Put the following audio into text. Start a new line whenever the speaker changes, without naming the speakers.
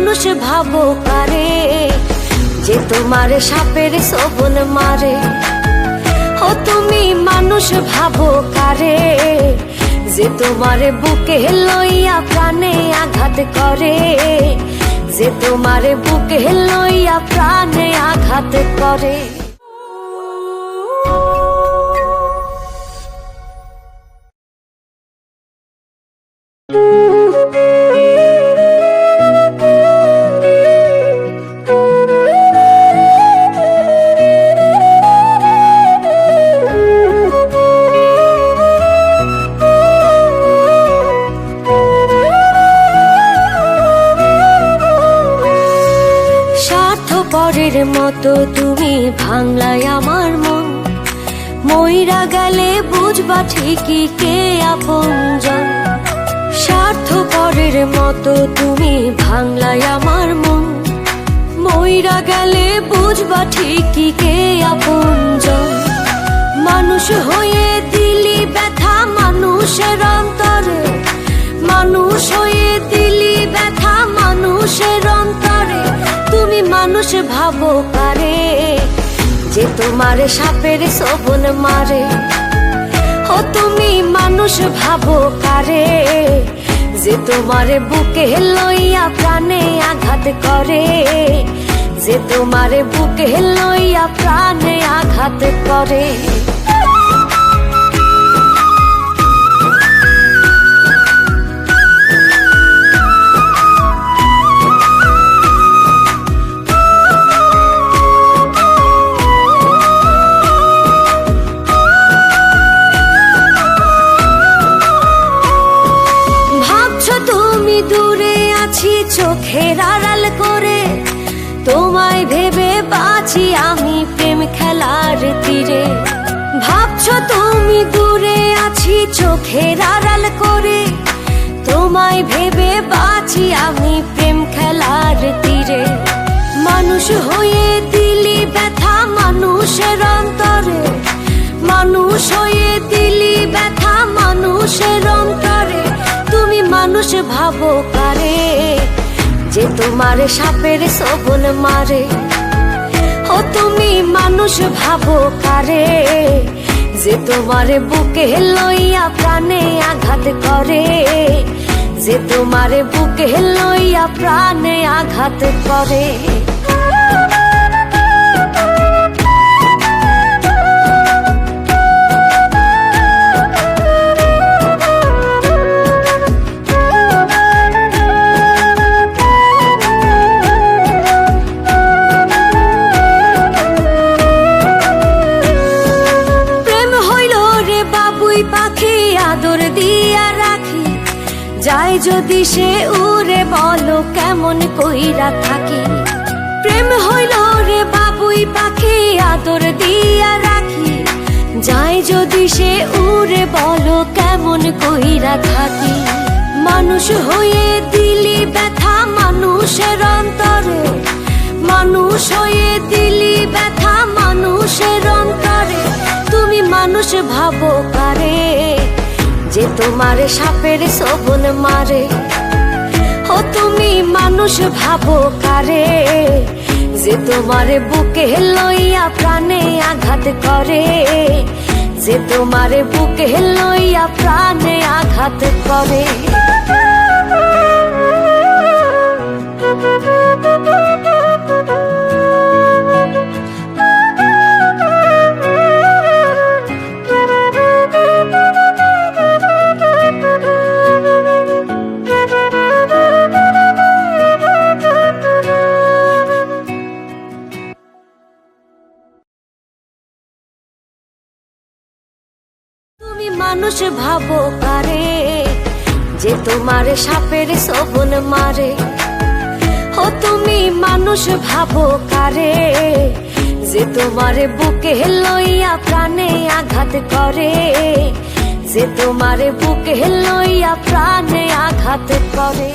মানুষ ভাবো কারে, যে তোমার সাপের ছোবল মারে। ও তুমি মানুষ ভাবো কারে, যে তোমার বুকে লইয়া প্রাণে আঘাত করে, যে তোমার বুকে লইয়া প্রাণে আঘাত করে। স্বার্থপরের মতো তুমি ভাঙলাই আমার মন, মইরা গেলে বুঝবা ঠিকই কে আপনজন। স্বার্থপরের মতো তুমি ভাঙলাই আমার মন, মইরা গেলে বুঝবা ঠিকই কে আপনজন। মানুষ হয়ে দিলি ব্যথা মানুষের অন্তরে, মানুষ হয়ে দিলি ব্যথা মানুষের অন্তরে। তুমি মানুষ ভাবো কারে, যে তোমার সাপের ছোবল মারে। ও তুমি মানুষ ভাবো কারে, যে তোমার বুকে লইয়া প্রাণে আঘাত করে, যে তোমার বুকে লইয়া প্রাণে আঘাত করে। চোখের আড়াল করে তোমায় ভেবে বাঁচি আমি প্রেম খেলার তীরে। ভাবছো তুমি দূরে আছি চোখের আড়াল করে, তোমায় ভেবে বাঁচি আমি প্রেম খেলার তীরে। মানুষ হয়ে দিলি ব্যথা মানুষের অন্তরে, মানুষ হয়ে দিলি ব্যথা মানুষের অন্তরে। তুমি মানুষ ভাবো কারে, যে তোমার সাপের ছোবল মারে। ও তুমি মানুষ ভাবো কারে, যে তোমার বুকে লইয়া প্রাণে আঘাত করে, যে তোমার বুকে লইয়া প্রাণে আঘাত করে। আদর দিয়া রাখি যাই যদি সে উড়ে, বলো কেমন কইরা থাকি। প্রেম হইল রে বাবুই পাখি আদর দিয়া রাখি, যাই যদি সে উড়ে, বলো কেমন কইরা থাকি। মানুষ হয়ে দিলি ব্যথা মানুষের অন্তরে, মানুষ হয়ে দিলি ব্যথা মানুষের অন্তরে। তুমি মানুষ ভাবো কারে, যে তোমার সাপের ছোবল মারে। ও তুমি মানুষ ভাবো কারে, যে তোমার বুকে লইয়া প্রাণে আঘাত করে, যে তোমার বুকে লইয়া প্রাণে আঘাত করে। মানুষ ভাবো কারে, যে তোমার সাপের ছোবল মারে। ও তুমি মানুষ ভাবো কারে, যে তোমার বুকে লইয়া প্রাণে আঘাত করে, যে তোমার বুকে লইয়া প্রাণে আঘাত করে।